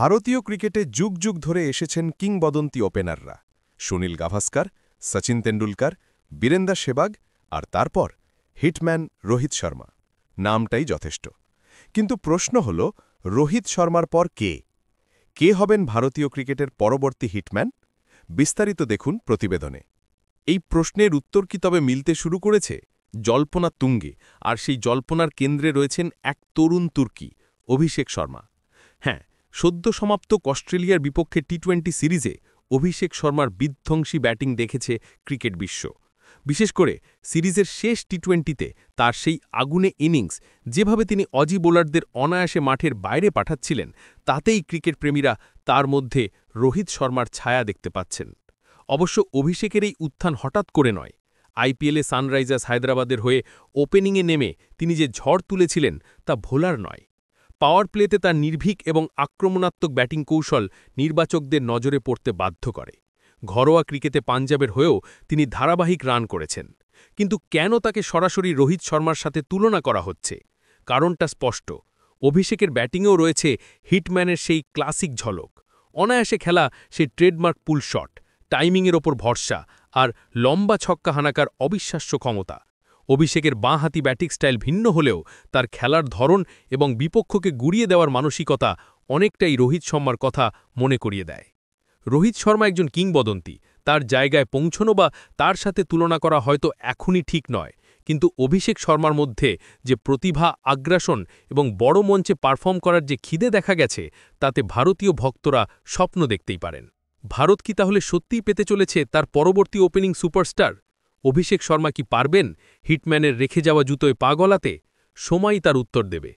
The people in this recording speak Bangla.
ভারতীয় ক্রিকেটে যুগ যুগ ধরে এসেছেন কিংবদন্তি ওপেনাররা সুনীল গাভাস্কার, সচিন তেন্ডুলকর, বীরেন্দর সেহবাগ আর তারপর হিটম্যান রোহিত শর্মা। নামটাই যথেষ্ট। কিন্তু প্রশ্ন হল, রোহিত শর্মার পর কে কে হবেন ভারতীয় ক্রিকেটের পরবর্তী হিটম্যান? বিস্তারিত দেখুন প্রতিবেদনে। এই প্রশ্নের উত্তর কি তবে মিলতে শুরু করেছে? জল্পনা তুঙ্গে, আর সেই জল্পনার কেন্দ্রে রয়েছেন এক তরুণ তুর্কি, অভিষেক শর্মা। হ্যাঁ, সদ্য সমাপ্ত অস্ট্রেলিয়ার বিপক্ষে টি-20 সিরিজে অভিষেক শর্মার বিধ্বংসী ব্যাটিং দেখেছে ক্রিকেট বিশ্ব। বিশেষ করে সিরিজের শেষ টি-20তে তার সেই আগুনে ইনিংস, যেভাবে তিনি অজি বোলারদের অনায়াসে মাঠের বাইরে পাঠাচ্ছিলেন, তাতেই ক্রিকেট প্রেমীরা তার মধ্যে রোহিত শর্মার ছায়া দেখতে পাচ্ছেন। অবশ্য অভিষেকের এই উত্থান হঠাৎ করে নয়। আইপিএলে সানরাইজার্স হায়দ্রাবাদের হয়ে ওপেনিংয়ে নেমে তিনি যে ঝড় তুলেছিলেন তা ভোলার নয়। পাওয়ার প্লেতে তার নির্ভীক এবং আক্রমণাত্মক ব্যাটিং কৌশল নির্বাচকদের নজরে পড়তে বাধ্য করে। ঘরোয়া ক্রিকেটে পাঞ্জাবের হয়েও তিনি ধারাবাহিক রান করেছেন। কিন্তু কেন তাকে সরাসরি রোহিত শর্মার সাথে তুলনা করা হচ্ছে? কারণটা স্পষ্ট। অভিষেকের ব্যাটিংয়েও রয়েছে হিটম্যানের সেই ক্লাসিক ঝলক। অনায়াসে খেলা সেই ট্রেডমার্ক পুল শট, টাইমিংয়ের ওপর ভরসা আর লম্বা ছক্কা হানাকার অবিশ্বাস্য ক্ষমতা। অভিষেকের বাঁহাতি ব্যাটিং স্টাইল ভিন্ন হলেও তার খেলার ধরন এবং বিপক্ষকে গুড়িয়ে দেওয়ার মানসিকতা অনেকটাই রোহিত শর্মার কথা মনে করিয়ে দেয়। রোহিত শর্মা একজন কিংবদন্তি, তার জায়গায় পৌঁছনো বা তার সাথে তুলনা করা হয়তো এখনই ঠিক নয়। কিন্তু অভিষেক শর্মার মধ্যে যে প্রতিভা, আগ্রাসন এবং বড় মঞ্চে পারফর্ম করার যে খিদে দেখা গেছে, তাতে ভারতীয় ভক্তরা স্বপ্ন দেখতেই পারেন। ভারত কি তাহলে সত্যিই পেতে চলেছে তার পরবর্তী ওপেনিং সুপারস্টার? অভিষেক শর্মা কি পারবেন হিটম্যানের রেখে যাওয়া জুতোয় পা গলাতে? সময়ই তার উত্তর দেবে।